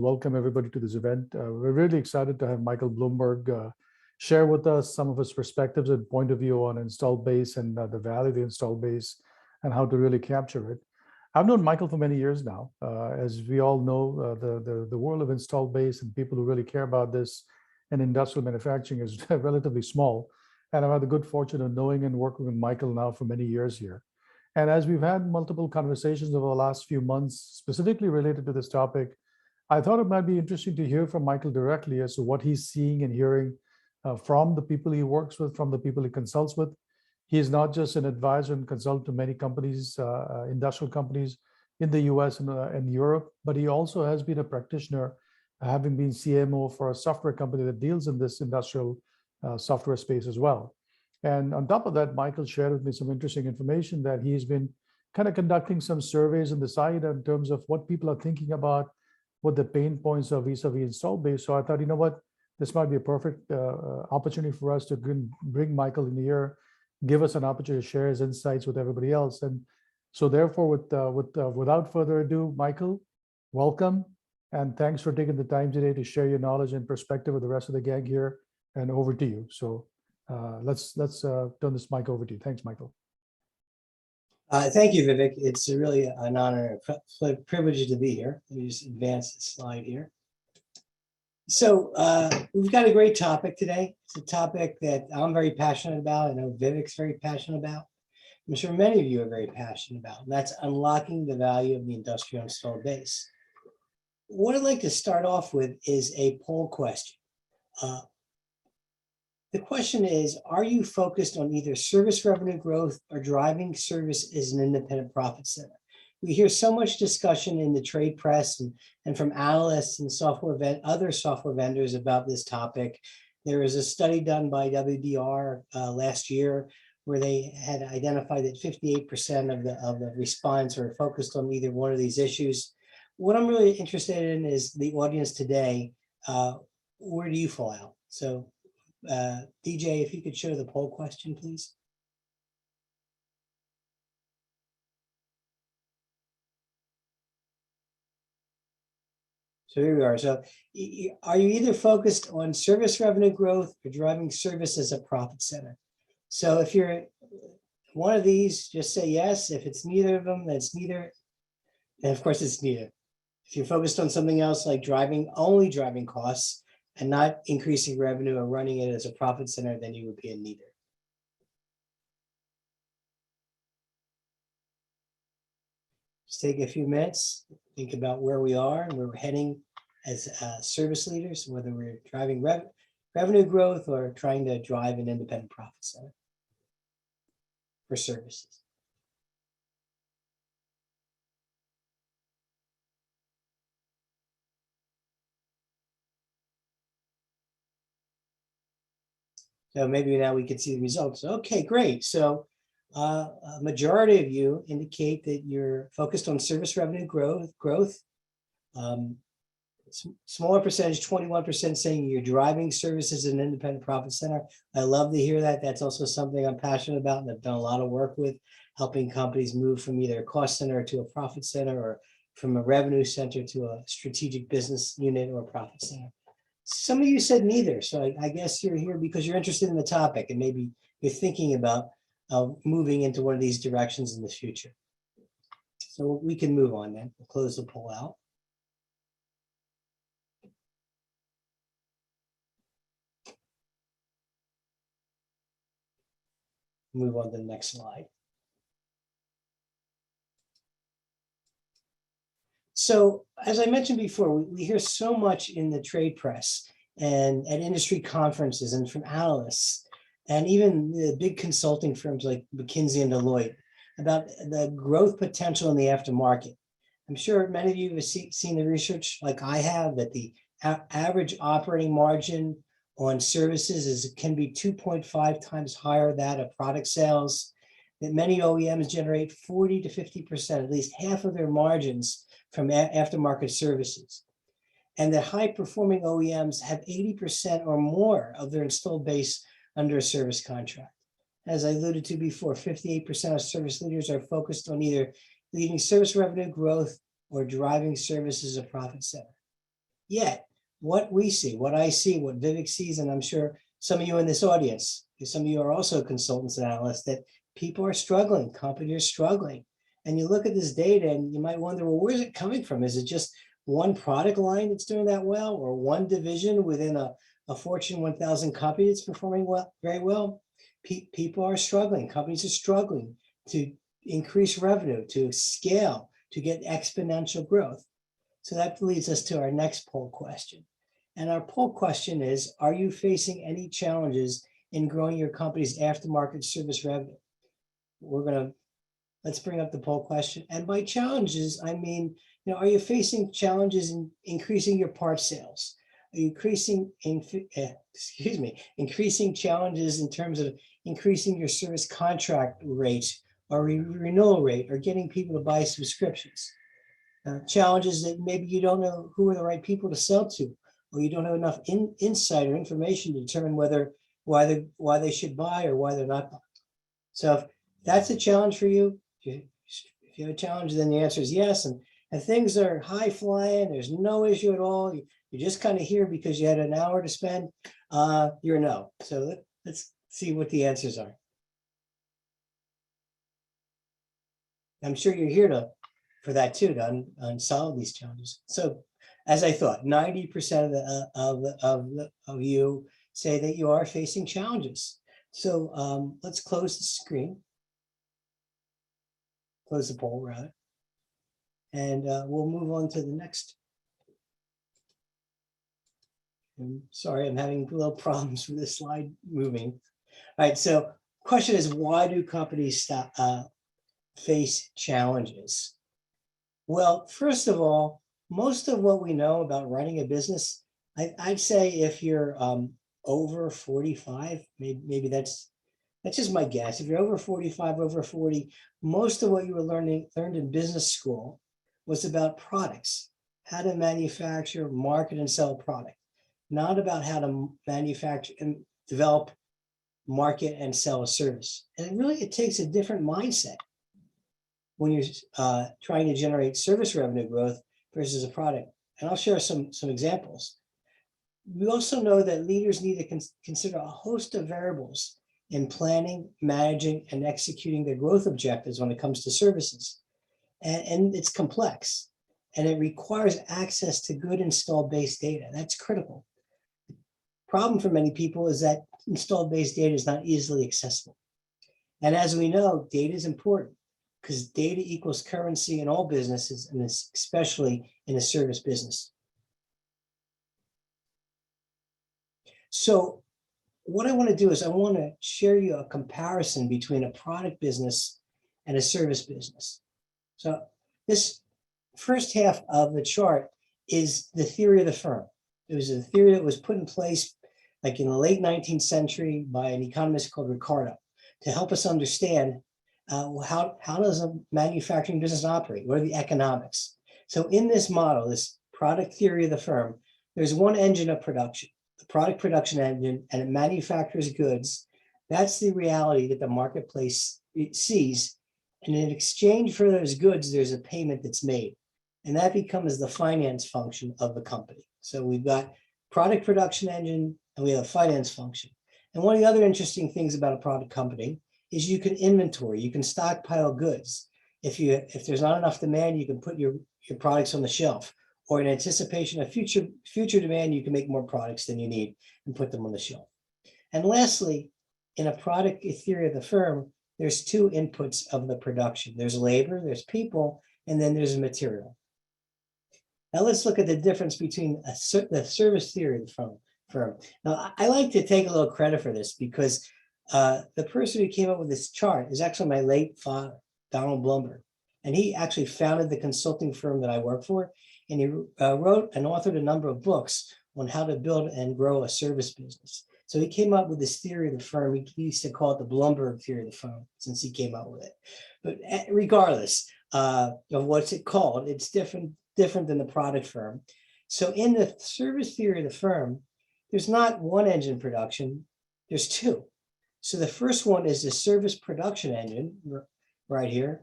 Welcome everybody to this event. We're really excited to have Michael Blumberg share with us some of his perspectives and point of view on installed base and the value of the installed base and how to really capture it. I've known Michael for many years now. As we all know, the world of installed base and people who really care about this in industrial manufacturing is relatively small. And I've had the good fortune of knowing and working with Michael now for many years here. And as we've had multiple conversations over the last few months, specifically related to this topic, I thought it might be interesting to hear from Michael directly as to what he's seeing and hearing from the people he works with, from the people he consults with. He is not just an advisor and consultant to many companies, industrial companies in the US and Europe, but he also has been a practitioner, having been CMO for a software company that deals in this industrial software space as well. And on top of that, Michael shared with me some interesting information that he's been kind of conducting some surveys on the side in terms of what people are thinking about, what the pain points are vis-a-vis install base. So I thought, you know what, this might be a perfect opportunity for us to bring Michael in here, give us an opportunity to share his insights with everybody else. And so therefore, without further ado, Michael, welcome. And thanks for taking the time today to share your knowledge and perspective with the rest of the gang here, and over to you. So let's turn this mic over to you. Thanks, Michael. Thank you, Vivek. It's really an honor and privilege to be here. Let me just advance the slide here. So we've got a great topic today. It's a topic that I'm very passionate about. I know Vivek's very passionate about. I'm sure many of you are very passionate about, and that's unlocking the value of the industrial installed base. What I'd like to start off with is a poll question. The question is, are you focused on either service revenue growth or driving service as an independent profit center? We hear so much discussion in the trade press and from analysts and other software vendors about this topic. There was a study done by WDR last year where they had identified that 58% of the respondents are focused on either one of these issues. What I'm really interested in is the audience today. Where do you fall out? So DJ, if you could show the poll question, please. So here we are. So are you either focused on service revenue growth or driving service as a profit center? So if you're one of these, just say yes. If it's neither of them, that's neither. And of course, it's neither. If you're focused on something else like only driving costs, and not increasing revenue or running it as a profit center, then you would be a neither. Just take a few minutes, think about where we are and where we're heading as service leaders, whether we're driving revenue growth or trying to drive an independent profit center for services. So maybe now we can see the results. Okay, great. So a majority of you indicate that you're focused on service revenue growth. Smaller percentage, 21% saying you're driving services as an independent profit center. I love to hear that. That's also something I'm passionate about and I've done a lot of work with, helping companies move from either a cost center to a profit center or from a revenue center to a strategic business unit or a profit center. Some of you said neither, so I guess you're here because you're interested in the topic and maybe you're thinking about moving into one of these directions in the future. So we can move on then. We'll close the poll out. Move on to the next slide. So as I mentioned before, we hear so much in the trade press and at industry conferences and from analysts and even the big consulting firms like McKinsey and Deloitte about the growth potential in the aftermarket. I'm sure many of you have seen the research like I have that the average operating margin on services can be 2.5 times higher than of product sales, that many OEMs generate 40 to 50%, at least half of their margins from aftermarket services. And that high-performing OEMs have 80% or more of their installed base under a service contract. As I alluded to before, 58% of service leaders are focused on either leading service revenue growth or driving service as a profit center. Yet, what we see, what I see, what Vivek sees, and I'm sure some of you in this audience, because some of you are also consultants and analysts, that people are struggling, companies are struggling. And you look at this data and you might wonder, well, where's it coming from? Is it just one product line that's doing that well, or one division within a Fortune 1000 company that's performing well, very well? People are struggling, companies are struggling to increase revenue, to scale, to get exponential growth. So that leads us to our next poll question. And our poll question is, are you facing any challenges in growing your company's aftermarket service revenue? Let's bring up the poll question. And by challenges, I mean, are you facing challenges in increasing your parts sales? Are you increasing challenges in terms of increasing your service contract rate or renewal rate, or getting people to buy subscriptions? Challenges that maybe you don't know who are the right people to sell to, or you don't have enough insight or information to determine why they should buy or why they're not buying. So if that's a challenge for you, if you have a challenge, then the answer is yes. And if things are high flying, there's no issue at all, you're just kind of here because you had an hour to spend, you're a no. So let's see what the answers are. I'm sure you're here for that too, to unsolve these challenges. So as I thought, 90% of you say that you are facing challenges. So let's close the screen. Close the poll, rather. And we'll move on to the next. I'm sorry, I'm having little problems with this slide moving. All right, so question is, why do companies face challenges? Well, first of all, most of what we know about running a business, I'd say if you're over 45, maybe that's just my guess. If you're over 45, over 40, most of what you were learned in business school was about products, how to manufacture, market, and sell a product, not about how to manufacture and develop, market, and sell a service. And it takes a different mindset when you're trying to generate service revenue growth versus a product. And I'll share some examples. We also know that leaders need to consider a host of variables in planning, managing, and executing their growth objectives when it comes to services. And it's complex, and it requires access to good installed base data. That's critical. The problem for many people is that installed base data is not easily accessible. And as we know, data is important because data equals currency in all businesses, and especially in a service business. So what I want to do is I want to share you a comparison between a product business and a service business. So this first half of the chart is the theory of the firm. It was a theory that was put in place like in the late 19th century by an economist called Ricardo to help us understand how does a manufacturing business operate? What are the economics? So in this model, this product theory of the firm, there's one engine of production, the product production engine, and it manufactures goods. That's the reality that the marketplace sees. And in exchange for those goods, there's a payment that's made. And that becomes the finance function of the company. So we've got product production engine and we have a finance function. And one of the other interesting things about a product company is you can inventory, you can stockpile goods. If there's not enough demand, you can put your products on the shelf, or in anticipation of future demand, you can make more products than you need and put them on the shelf. And lastly, in a product theory of the firm, there's two inputs of the production. There's labor, there's people, and then there's material. Now let's look at the difference between the service theory of the firm. Now I like to take a little credit for this because the person who came up with this chart is actually my late father, Donald Blumberg. And he actually founded the consulting firm that I work for. And he wrote and authored a number of books on how to build and grow a service business. So he came up with this theory of the firm. He used to call it the Blumberg theory of the firm since he came up with it. But regardless of what's it called, it's different than the product firm. So in the service theory of the firm, there's not one engine production, there's two. So the first one is the service production engine right here.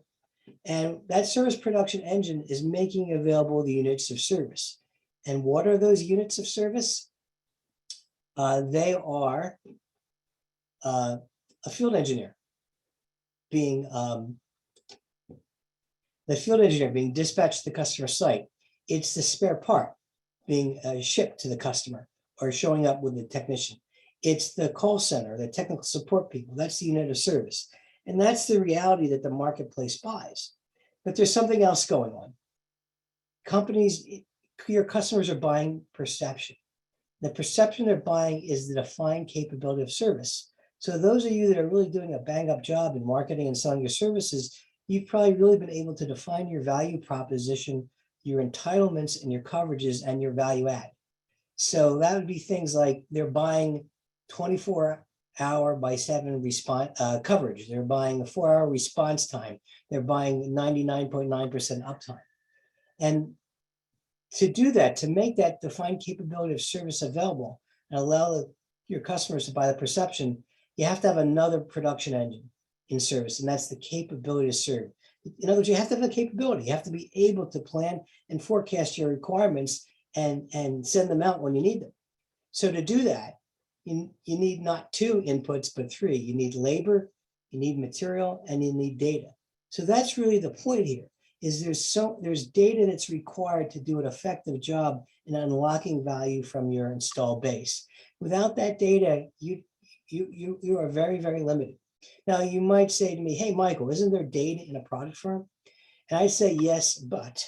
And that service production engine is making available the units of service. And what are those units of service? They are a field engineer being dispatched to the customer site. It's the spare part being shipped to the customer or showing up with the technician. It's the call center, the technical support people. That's the unit of service. And that's the reality that the marketplace buys. But there's something else going on. Companies, your customers are buying perception. The perception they're buying is the defined capability of service. So those of you that are really doing a bang up job in marketing and selling your services, you've probably really been able to define your value proposition, your entitlements and your coverages and your value add. So that would be things like they're buying 24-hour-by-7 response coverage. They're buying a 4-hour response time. They're buying 99.9% uptime. And to do that, to make that defined capability of service available and allow your customers to buy the perception, you have to have another production engine in service, and that's the capability to serve. In other words, you have to have a capability. You have to be able to plan and forecast your requirements and send them out when you need them. So to do that, you need not 2 inputs, but 3. You need labor, you need material, and you need data. So that's really the point here, is there's data that's required to do an effective job in unlocking value from your installed base. Without that data, you are very, very limited. Now, you might say to me, hey, Michael, isn't there data in a product firm? And I say, yes, but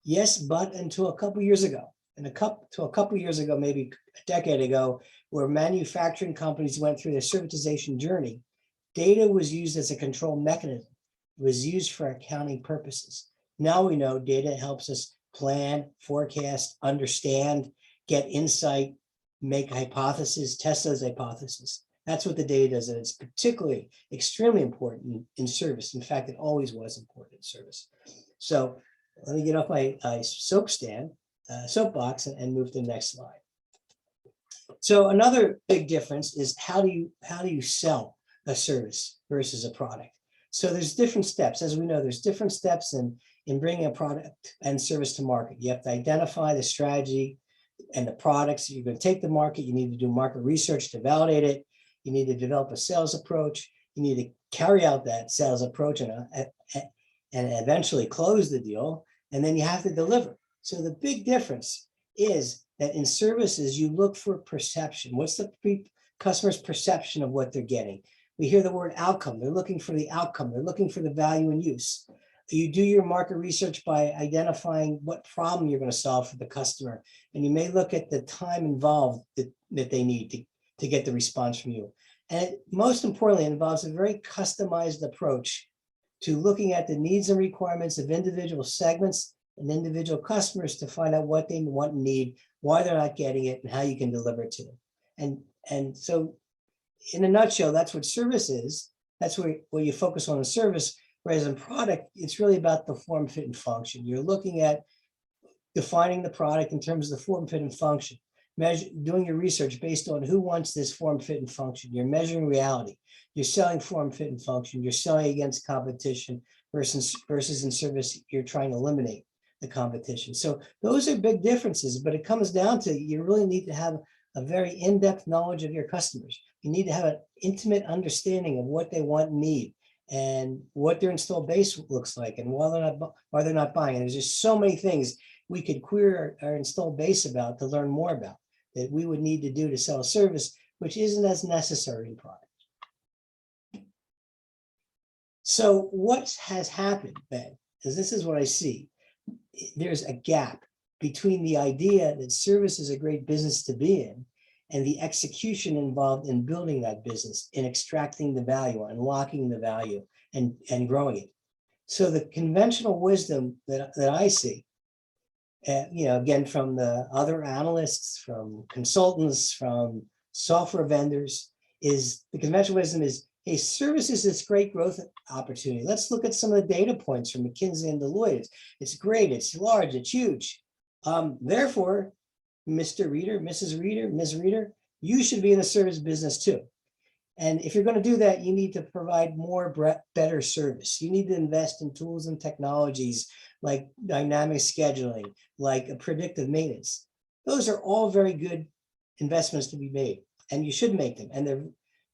until a couple years ago, maybe a decade ago, where manufacturing companies went through their servitization journey, data was used as a control mechanism. It was used for accounting purposes. Now we know data helps us plan, forecast, understand, get insight, make hypotheses, test those hypotheses. That's what the data does, and it's particularly extremely important in service. In fact, it always was important in service. So let me get off my soapbox and move to the next slide. So another big difference is how do you sell a service versus a product? So there's different steps. As we know, there's different steps in bringing a product and service to market. You have to identify the strategy and the products that you're going to take to market. You need to do market research to validate it. You need to develop a sales approach. You need to carry out that sales approach and eventually close the deal. And then you have to deliver. So the big difference is that in services, you look for perception. What's the customer's perception of what they're getting? We hear the word outcome. They're looking for the outcome. They're looking for the value in use. You do your market research by identifying what problem you're going to solve for the customer. And you may look at the time involved that they need to get the response from you. And most importantly, it involves a very customized approach to looking at the needs and requirements of individual segments and individual customers to find out what they want and need, why they're not getting it, and how you can deliver it to them. And so in a nutshell, that's what service is. That's where you focus on the service, whereas in product, it's really about the form, fit, and function. You're looking at defining the product in terms of the form, fit, and function. Doing your research based on who wants this form, fit, and function. You're measuring reality. You're selling form, fit, and function. You're selling against competition versus in service, you're trying to eliminate the competition. So those are big differences, but it comes down to you really need to have a very in-depth knowledge of your customers. You need to have an intimate understanding of what they want and need and what their installed base looks like and why they're not buying. And there's just so many things we could query our installed base about to learn more about that we would need to do to sell a service, which isn't as necessary in product. So what has happened then, because this is what I see, there's a gap between the idea that service is a great business to be in and the execution involved in building that business, in extracting the value, unlocking the value, and growing it. So the conventional wisdom that I see, again, from the other analysts, from consultants, from software vendors, is the conventional wisdom is, hey, service is this great growth opportunity. Let's look at some of the data points from McKinsey and Deloitte. It's great, it's large, it's huge. Therefore, Mr. Reader, Mrs. Reader, Ms. Reader, you should be in the service business too. And if you're going to do that, you need to provide better service. You need to invest in tools and technologies like dynamic scheduling, like predictive maintenance. Those are all very good investments to be made, and you should make them,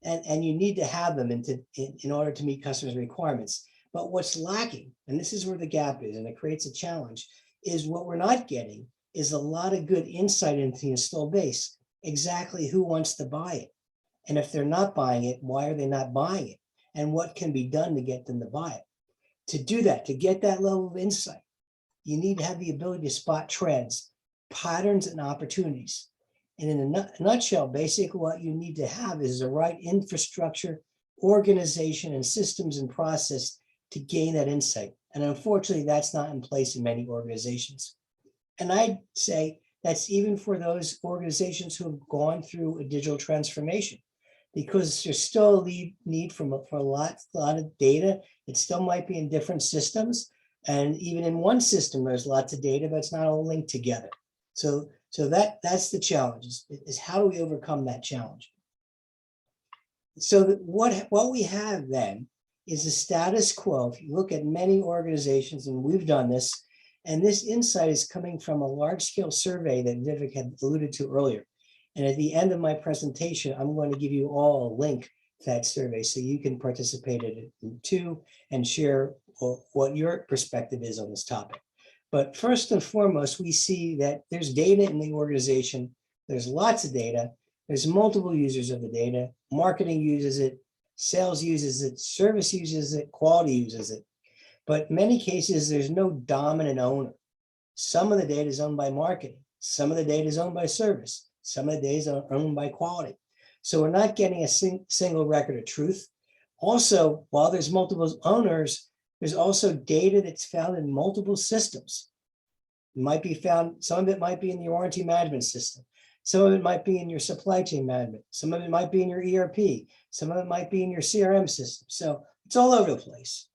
and you need to have them in order to meet customers' requirements. But what's lacking, and this is where the gap is, and it creates a challenge, is what we're not getting is a lot of good insight into the installed base, exactly who wants to buy it. And if they're not buying it, why are they not buying it? And what can be done to get them to buy it? To do that, to get that level of insight, you need to have the ability to spot trends, patterns, and opportunities. And in a nutshell, basically what you need to have is the right infrastructure, organization, and systems and process to gain that insight. And unfortunately, that's not in place in many organizations. And I'd say that's even for those organizations who have gone through a digital transformation, because there's still a need for a lot of data. It still might be in different systems. And even in one system, there's lots of data, but it's not all linked together. So that's the challenge, is how do we overcome that challenge? So what we have then is a status quo. If you look at many organizations, and we've done this, and this insight is coming from a large-scale survey that Vivek had alluded to earlier. And at the end of my presentation, I'm going to give you all a link to that survey so you can participate in it too and share what your perspective is on this topic. But first and foremost, we see that there's data in the organization. There's lots of data. There's multiple users of the data. Marketing uses it, sales uses it, service uses it, quality uses it. But in many cases, there's no dominant owner. Some of the data is owned by marketing. Some of the data is owned by service. Some of the data is owned by quality. So we're not getting a single record of truth. Also, while there's multiple owners, there's also data that's found in multiple systems. It might be found, some of it might be in the warranty management system. Some of it might be in your supply chain management. Some of it might be in your ERP. Some of it might be in your CRM system. So it's all over the place.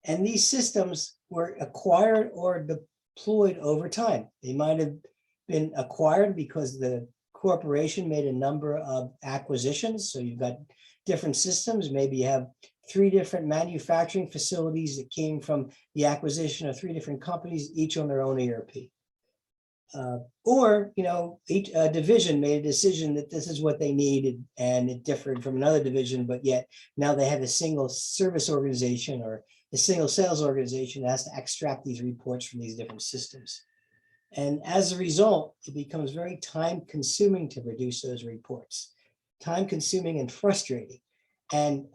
And these systems were acquired or deployed over time. They might have been acquired because the corporation made a number of acquisitions. So you've got different systems. Maybe you have 3 different manufacturing facilities that came from the acquisition of 3 different companies, each on their own ERP. Or, each division made a decision that this is what they needed, and it differed from another division, but yet now they have a single service organization or a single sales organization that has to extract these reports from these different systems. And as a result, it becomes very time consuming to produce those reports, time consuming and frustrating. And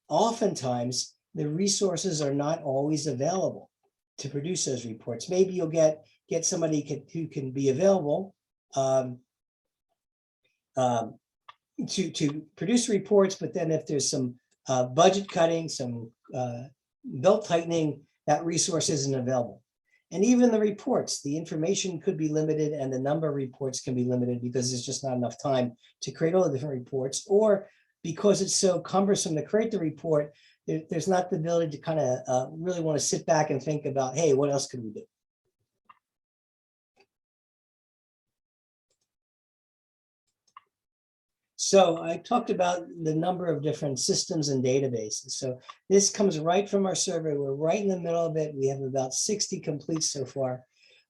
oftentimes the resources are not always available to produce those reports. Maybe you'll get somebody who can be available to produce reports, but then if there's some budget cutting, some belt tightening, that resource isn't available. And even the reports, the information could be limited and the number of reports can be limited because there's just not enough time to create all the different reports, or because it's so cumbersome to create the report, there's not the ability to kind of really want to sit back and think about, hey, what else could we do? So I talked about the number of different systems and databases. So this comes right from our survey. We're right in the middle of it. We have about 60 complete so far.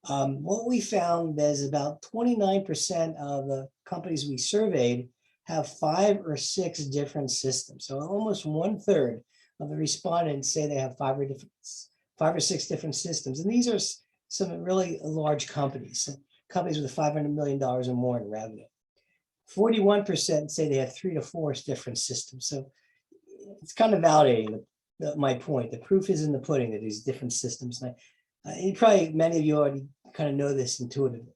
What we found is about 29% of the companies we surveyed have 5 or 6 different systems. So almost 1/3 of the respondents say they have 5 or 6 different systems. And these are some really large companies, companies with $500 million or more in revenue. 41% say they have 3 to 4 different systems. So it's kind of validating my point. The proof is in the pudding that these different systems. And probably many of you already kind of know this intuitively.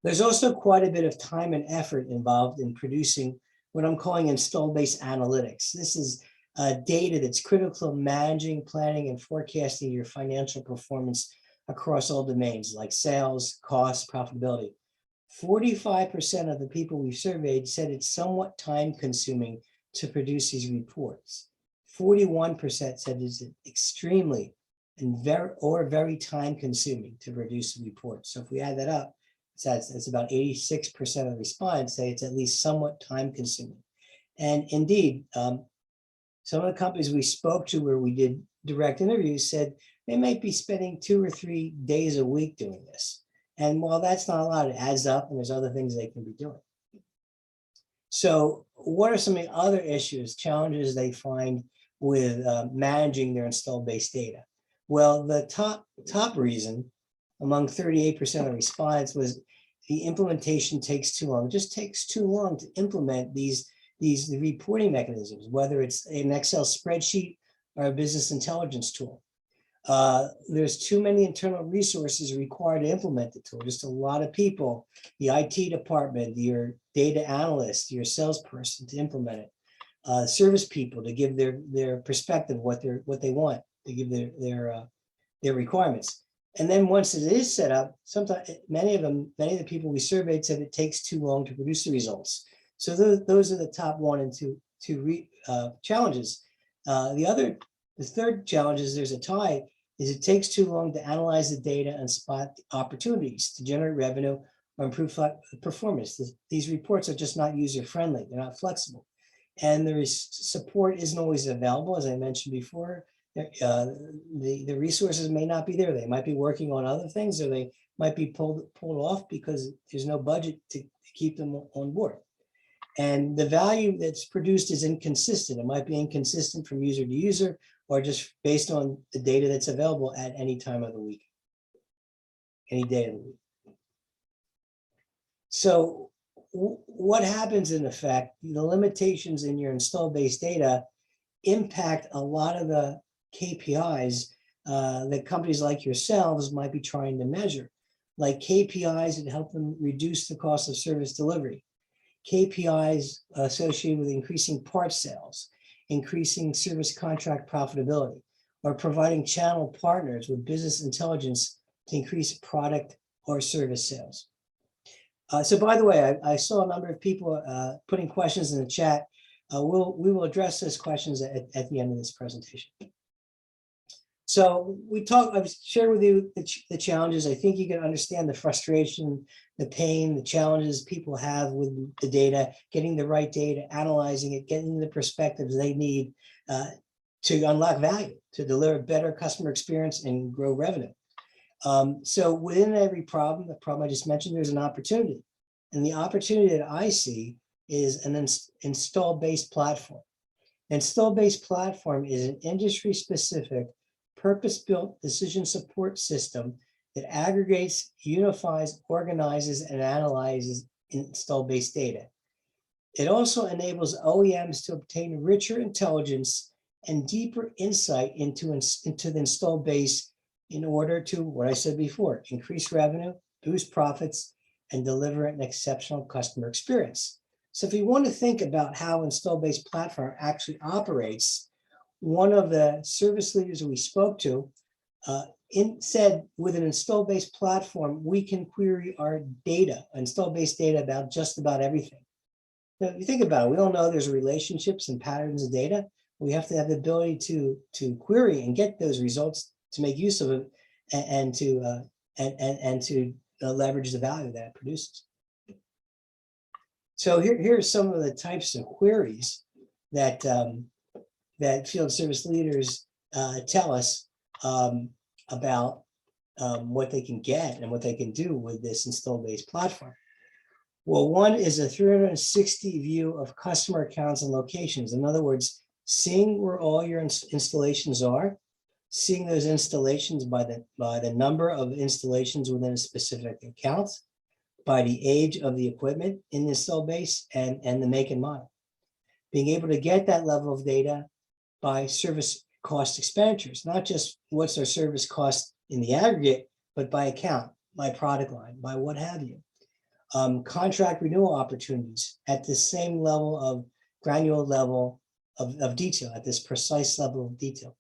There's also quite a bit of time and effort involved in producing what I'm calling installed base analytics. This is data that's critical to managing, planning, and forecasting your financial performance across all domains like sales, cost, profitability. 45% of the people we surveyed said it's somewhat time consuming to produce these reports. 41% said it's extremely and very time consuming to produce a report. So if we add that up, it's about 86% of the respondents say it's at least somewhat time consuming. And indeed, some of the companies we spoke to where we did direct interviews said they might be spending 2 or 3 days a week doing this. And while that's not a lot, it adds up and there's other things they can be doing. So what are some of the other issues, challenges they find with managing their installed base data? Well, the top reason among 38% of the respondents was the implementation takes too long. It just takes too long to implement these reporting mechanisms, whether it's an Excel spreadsheet or a business intelligence tool. There's too many internal resources required to implement the tool. Just a lot of people, the IT department, your data analyst, your salesperson to implement it, service people to give their perspective, what they want, to give their requirements. And then once it is set up, sometimes many of the people we surveyed said it takes too long to produce the results. So those are the top 1 and 2 challenges. The third challenge is there's a tie, is it takes too long to analyze the data and spot the opportunities to generate revenue or improve performance. These reports are just not user-friendly, they're not flexible. And the support isn't always available, as I mentioned before. The resources may not be there. They might be working on other things, or they might be pulled off because there's no budget to keep them on board. And the value that's produced is inconsistent. It might be inconsistent from user to user, or just based on the data that's available at any time of the week, any day of the week. So what happens in effect, the limitations in your installed base data impact a lot of the KPIs that companies like yourselves might be trying to measure, like KPIs that help them reduce the cost of service delivery, KPIs associated with increasing parts sales, increasing service contract profitability, or providing channel partners with business intelligence to increase product or service sales. So by the way, I saw a number of people putting questions in the chat. We will address those questions at the end of this presentation. So I've shared with you the challenges. I think you can understand the frustration, the pain, the challenges people have with the data, getting the right data, analyzing it, getting the perspectives they need to unlock value, to deliver better customer experience and grow revenue. So within every problem, the problem I just mentioned, there's an opportunity. And the opportunity that I see is an install-based platform. Install-based platform is an industry-specific, purpose-built decision support system that aggregates, unifies, organizes, and analyzes install-based data. It also enables OEMs to obtain richer intelligence and deeper insight into the installed base in order to, what I said before, increase revenue, boost profits, and deliver an exceptional customer experience. So if you want to think about how install-based platform actually operates, one of the service leaders we spoke to said with an install-based platform, we can query our data, install-based data about just about everything. Now, if you think about it, we all know there's relationships and patterns of data. We have to have the ability to query and get those results to make use of it and to leverage the value that it produces. So here are some of the types of queries that that field service leaders tell us about what they can get and what they can do with this install-based platform. Well, one is a 360 view of customer accounts and locations. In other words, seeing where all your installations are, seeing those installations by the number of installations within a specific account, by the age of the equipment in the install base, and the make and model. Being able to get that level of data by service cost expenditures, not just what's our service cost in the aggregate, but by account, by product line, by what have you. Contract renewal opportunities at the same level of granular level of detail, at this precise level of detail.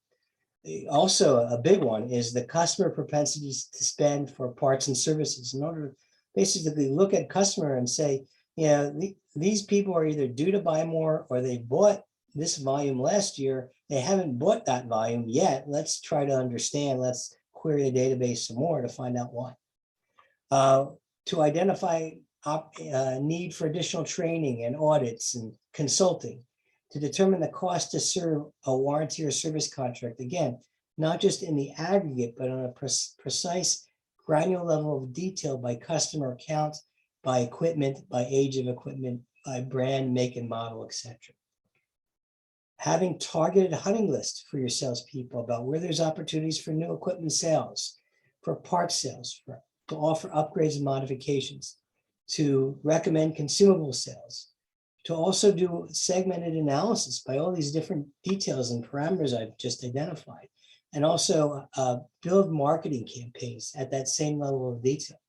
Also, a big one is the customer propensities to spend for parts and services, in order to basically look at customer and say, you know, these people are either due to buy more, or they bought this volume last year, they haven't bought that volume yet. Let's try to understand, let's query the database some more to find out why. To identify need for additional training and audits and consulting, to determine the cost to serve a warranty or service contract. Again, not just in the aggregate, but on a precise granular level of detail by customer account, by equipment, by age of equipment, by brand, make and model, etc. Having targeted hunting lists for your salespeople about where there's opportunities for new equipment sales, for parts sales, to offer upgrades and modifications, to recommend consumable sales, to also do segmented analysis by all these different details and parameters I've just identified, and also build marketing campaigns at that same level of detail.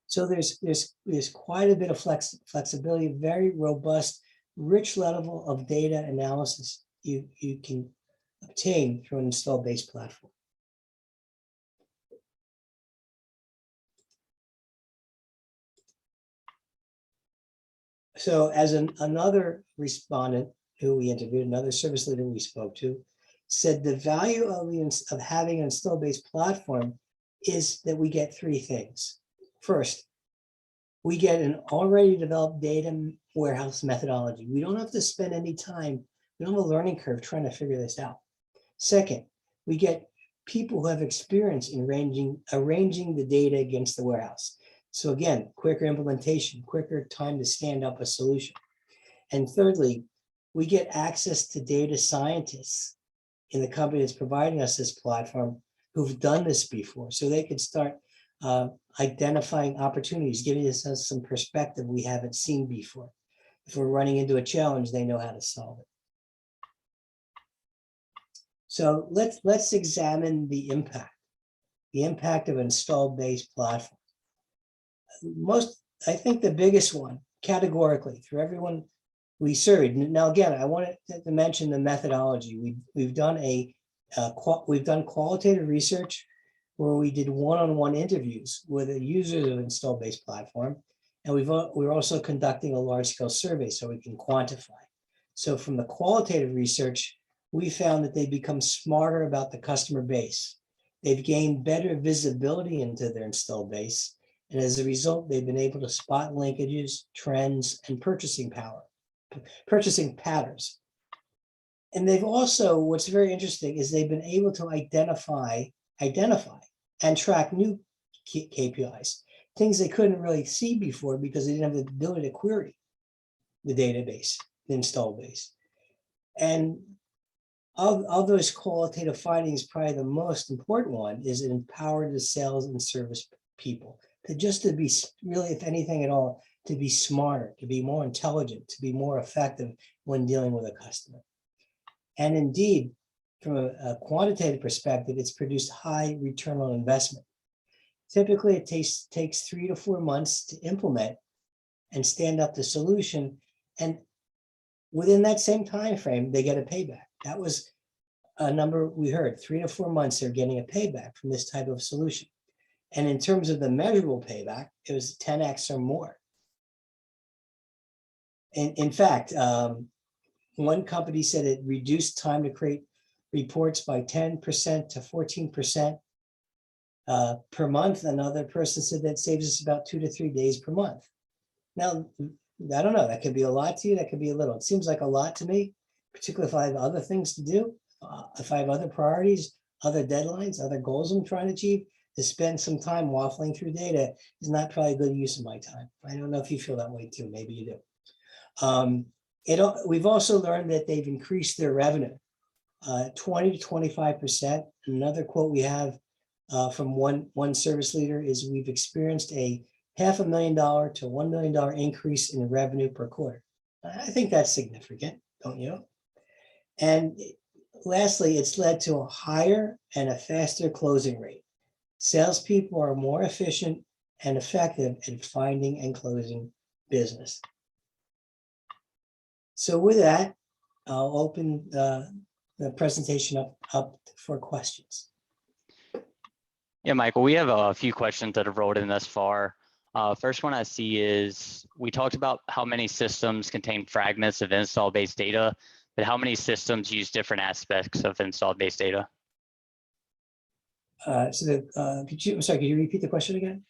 So there's quite a bit of flexibility, very robust, rich level of data analysis you can obtain through an installed base platform. So as another respondent who we interviewed, another service leader we spoke to, said the value of having an installed base platform is that we get three things. First, we get an already developed data warehouse methodology. We don't have to spend any time, we don't have a learning curve trying to figure this out. Second, we get people who have experience in arranging the data against the warehouse. So again, quicker implementation, quicker time to stand up a solution. And thirdly, we get access to data scientists in the company that's providing us this platform who've done this before, so they could start identifying opportunities, giving us some perspective we haven't seen before. If we're running into a challenge, they know how to solve it. So let's examine the impact of an installed base platform. I think the biggest one, categorically, for everyone we surveyed. Now, again, I wanted to mention the methodology. We've done qualitative research where we did one-on-one interviews with the users of installed base platform, and we're also conducting a large-scale survey so we can quantify. So from the qualitative research, we found that they become smarter about the customer base. They've gained better visibility into their installed base, and as a result, they've been able to spot linkages, trends, and purchasing patterns. And they've also, what's very interesting is they've been able to identify and track new KPIs, things they couldn't really see before because they didn't have the ability to query the database, the install base. And of those qualitative findings, probably the most important one is it empowered the sales and service people to be really, if anything at all, to be smarter, to be more intelligent, to be more effective when dealing with a customer. And indeed, from a quantitative perspective, it's produced high return on investment. Typically, it takes 3 to 4 months to implement and stand up the solution. And within that same time frame, they get a payback. That was a number we heard, 3 to 4 months, they're getting a payback from this type of solution. And in terms of the measurable payback, it was 10x or more. And in fact, one company said it reduced time to create reports by 10% to 14% per month. Another person said that saves us about 2 to 3 days per month. Now, I don't know, that could be a lot to you, that could be a little. It seems like a lot to me, particularly if I have other things to do, if I have other priorities, other deadlines, other goals I'm trying to achieve. To spend some time waffling through data is not probably a good use of my time. I don't know if you feel that way too, maybe you do. We've also learned that they've increased their revenue 20 to 25%. Another quote we have from one service leader is we've experienced a $500,000 to $1 million increase in revenue per quarter. I think that's significant, don't you? And lastly, it's led to a higher and a faster closing rate. Salespeople are more efficient and effective at finding and closing business. So with that, I'll open the presentation up for questions. Yeah, Michael, we have a few questions that have rolled in thus far. First one I see is, we talked about how many systems contain fragments of install-based data, but how many systems use different aspects of install-based data? Could you repeat the question again?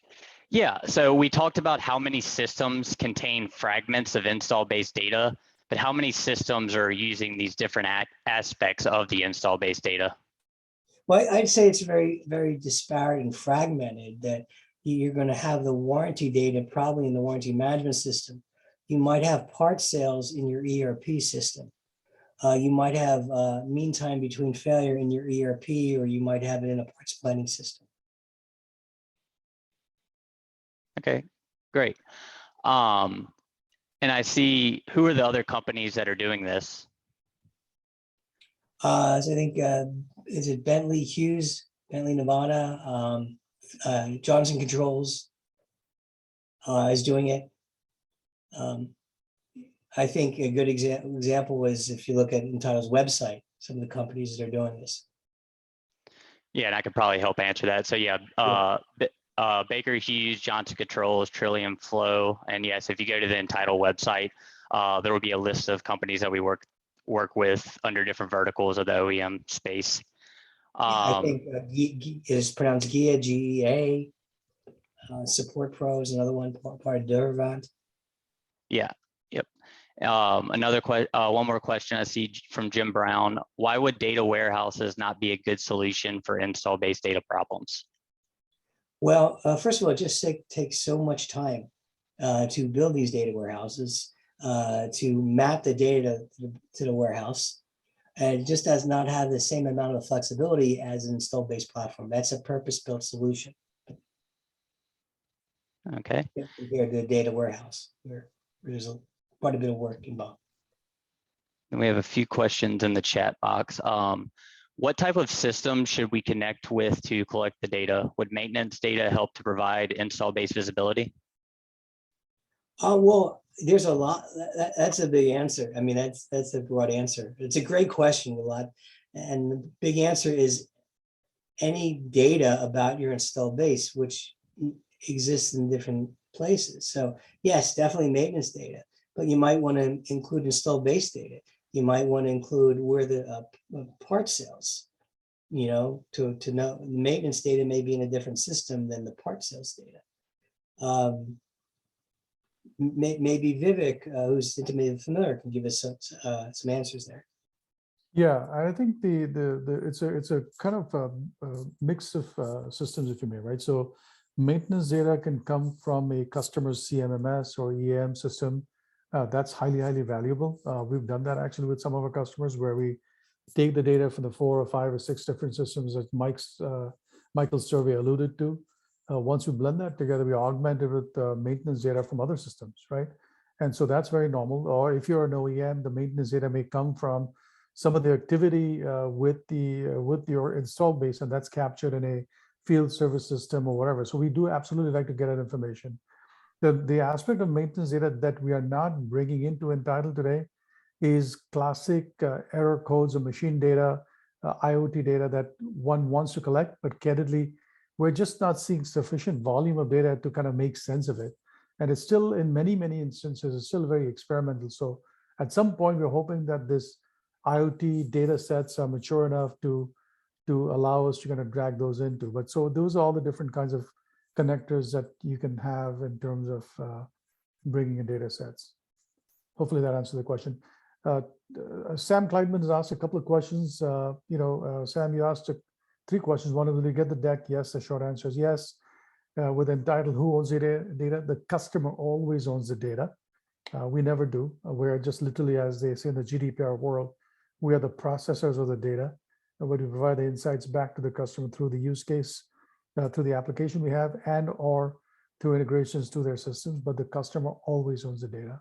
Yeah, so we talked about how many systems contain fragments of install-based data, but how many systems are using these different aspects of the install-based data? Well, I'd say it's very, very disparate and fragmented, that you're going to have the warranty data probably in the warranty management system. You might have part sales in your ERP system. You might have mean time between failure in your ERP, or you might have it in a parts planning system. Okay, great. And I see, who are the other companies that are doing this? So I think, is it Bentley Hughes, Bentley Nevada, Johnson Controls is doing it. I think a good example was if you look at Entitle's website, some of the companies that are doing this. Yeah, and I could probably help answer that. So yeah, Baker Hughes, Johnson Controls, Trillium Flow, and yes, if you go to the Entitle website, there will be a list of companies that we work with under different verticals of the OEM space. I think is pronounced GEA, GEA. Support Pro is another one, part of Dervant. Yeah, yep. One more question I see from Jim Brown. Why would data warehouses not be a good solution for install-based data problems? Well, first of all, it just takes so much time to build these data warehouses, to map the data to the warehouse. And it just does not have the same amount of flexibility as an install-based platform. That's a purpose-built solution. Okay. Compared to the data warehouse, where there's quite a bit of work involved. And we have a few questions in the chat box. What type of system should we connect with to collect the data? Would maintenance data help to provide install-based visibility? Well, there's a lot. That's a big answer. I mean, that's a broad answer. It's a great question, a lot. And the big answer is any data about your installed base, which exists in different places. So yes, definitely maintenance data, but you might want to include installed base data. You might want to include where the part sales, to know the maintenance data may be in a different system than the part sales data. Maybe Vivek, who's intimately familiar, can give us some answers there. Yeah, I think it's a kind of a mix of systems, if you may, right? So maintenance data can come from a customer's CMMS or EM system. That's highly, highly valuable. We've done that actually with some of our customers, where we take the data from the 4 or 5 or 6 different systems that Michael's survey alluded to. Once we blend that together, we augment it with maintenance data from other systems, right? And so that's very normal. Or if you're an OEM, the maintenance data may come from some of the activity with your install base, and that's captured in a field service system or whatever. So we do absolutely like to get that information. The aspect of maintenance data that we are not bringing into Entytle today is classic error codes or machine data, IoT data that one wants to collect, but candidly, we're just not seeing sufficient volume of data to kind of make sense of it. And it's still, in many, many instances, it's still very experimental. So at some point, we're hoping that this IoT data sets are mature enough to allow us to kind of drag those into. But so those are all the different kinds of connectors that you can have in terms of bringing in data sets. Hopefully that answers the question. Sam Kleidman has asked a couple of questions. Sam, you asked 3 questions. One, will you get the deck? Yes, the short answer is yes. With Entytle, who owns the data? The customer always owns the data. We never do. We're just literally, as they say in the GDPR world, we are the processors of the data. And we provide the insights back to the customer through the use case, through the application we have, and or through integrations to their systems, but the customer always owns the data.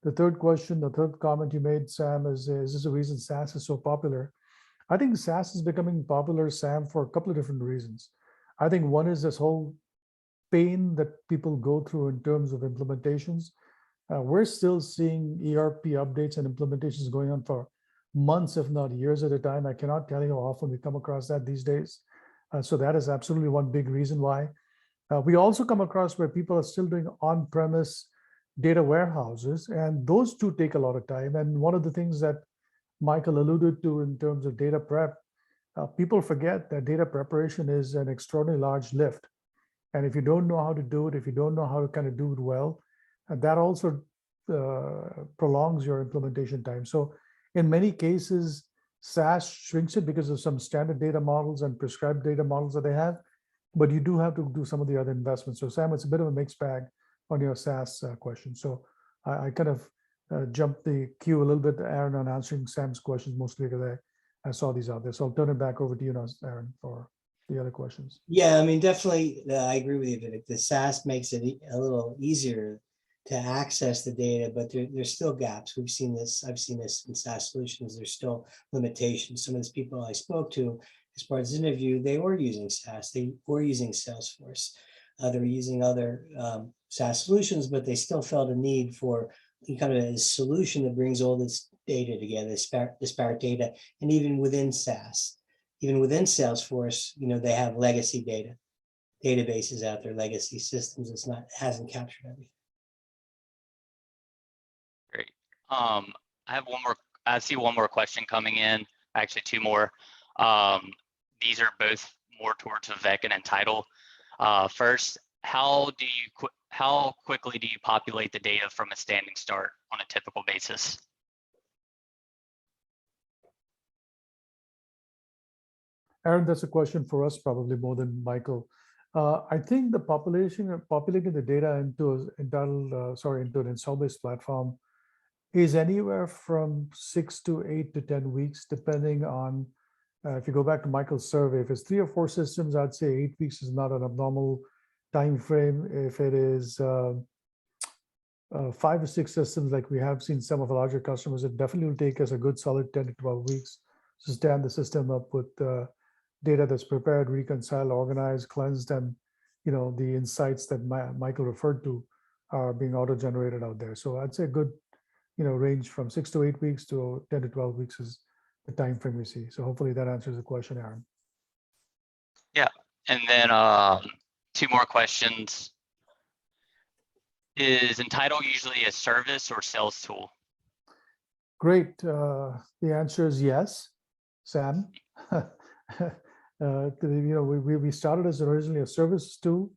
The third question, the third comment you made, Sam, is this the reason SaaS is so popular? I think SaaS is becoming popular, Sam, for a couple of different reasons. I think one is this whole pain that people go through in terms of implementations. We're still seeing ERP updates and implementations going on for months, if not years at a time. I cannot tell you how often we come across that these days. So that is absolutely one big reason why. We also come across where people are still doing on-premise data warehouses, and those two take a lot of time. And one of the things that Michael alluded to in terms of data prep, people forget that data preparation is an extraordinarily large lift. And if you don't know how to do it, if you don't know how to kind of do it well, that also prolongs your implementation time. So in many cases, SaaS shrinks it because of some standard data models and prescribed data models that they have, but you do have to do some of the other investments. So Sam, it's a bit of a mixed bag on your SaaS question. So I kind of jumped the queue a little bit, Aaron, on answering Sam's questions, mostly because I saw these out there. So I'll turn it back over to you now, Aaron, for the other questions. Yeah, I mean, definitely, I agree with you, Vivek. The SaaS makes it a little easier to access the data, but there's still gaps. We've seen this, I've seen this in SaaS solutions. There's still limitations. Some of these people I spoke to as part of this interview, they were using SaaS, they were using Salesforce, they were using other SaaS solutions, but they still felt a need for kind of a solution that brings all this data together, disparate data, and even within SaaS, even within Salesforce, they have legacy databases out there, legacy systems. Hasn't captured everything. Great. I see one more question coming in, actually two more. These are both more towards Vivek and Entytle. First, how quickly do you populate the data from a standing start on a typical basis? Aaron, that's a question for us, probably more than Michael. I think the populating the data into an install-based platform is anywhere from 6 to 8 to 10 weeks, depending on, if you go back to Michael's survey, if it's 3 or 4 systems, I'd say 8 weeks is not an abnormal time frame. If it is 5 or 6 systems, like we have seen some of our larger customers, it definitely will take us a good solid 10 to 12 weeks to stand the system up with data that's prepared, reconciled, organized, cleansed, and the insights that Michael referred to are being auto-generated out there. So I'd say a good range from 6 to 8 weeks to 10 to 12 weeks is the time frame we see. So hopefully that answers the question, Aaron. Yeah, and then 2 more questions. Is Entytle usually a service or sales tool? Great. The answer is yes, Sam. We started as originally a service tool,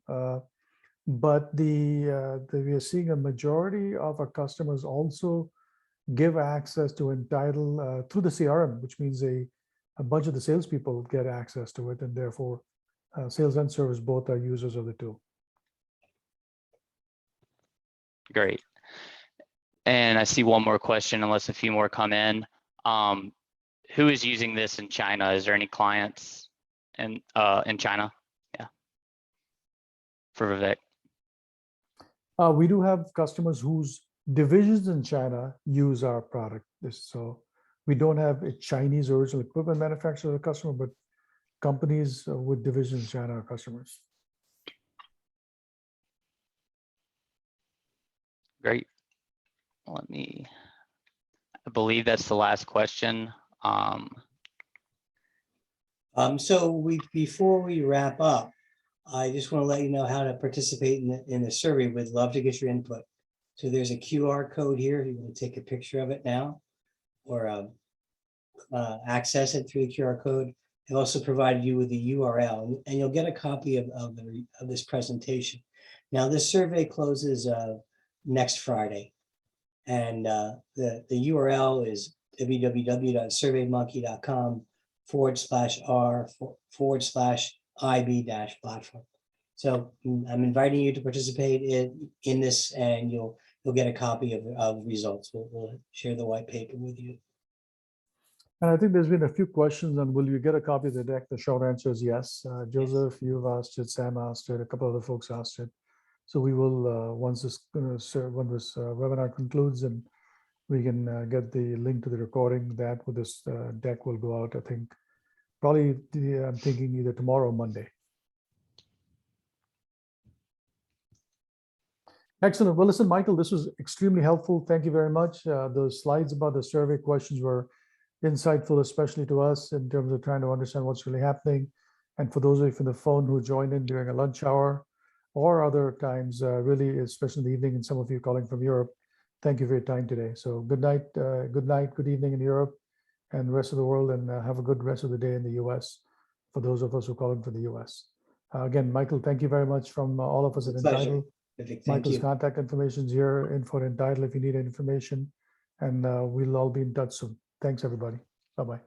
but we are seeing a majority of our customers also give access to Entytle through the CRM, which means a bunch of the salespeople get access to it, and therefore sales and service both are users of the tool. Great. And I see one more question, unless a few more come in. Who is using this in China? Is there any clients in China? Yeah. For Vivek. We do have customers whose divisions in China use our product. So we don't have a Chinese original equipment manufacturer as a customer, but companies with divisions in China are customers. Great. I believe that's the last question. So before we wrap up, I just want to let you know how to participate in the survey. We'd love to get your input. So there's a QR code here. You can take a picture of it now, or access it through the QR code. I've also provided you with the URL, and you'll get a copy of this presentation. Now, this survey closes next Friday, and the URL is www.surveymonkey.com/r/IB-platform. So I'm inviting you to participate in this, and you'll get a copy of results. We'll share the white paper with you. And I think there's been a few questions on will you get a copy of the deck? The short answer is yes. Joseph, you've asked it, Sam asked it, a couple other folks asked it. So we will, once this webinar concludes and we can get the link to the recording, that with this deck will go out, I think, probably, I'm thinking either tomorrow or Monday. Excellent. Well, listen, Michael, this was extremely helpful. Thank you very much. Those slides about the survey questions were insightful, especially to us in terms of trying to understand what's really happening. And for those of you from the phone who joined in during a lunch hour or other times, really, especially in the evening, and some of you calling from Europe, thank you for your time today. So good night, good evening in Europe and the rest of the world, and have a good rest of the day in the US for those of us who call in from the US. Again, Michael, thank you very much from all of us at Entytle. Michael's contact information is here, info at Entytle if you need information, and we'll all be in touch soon. Thanks, everybody. Bye-bye.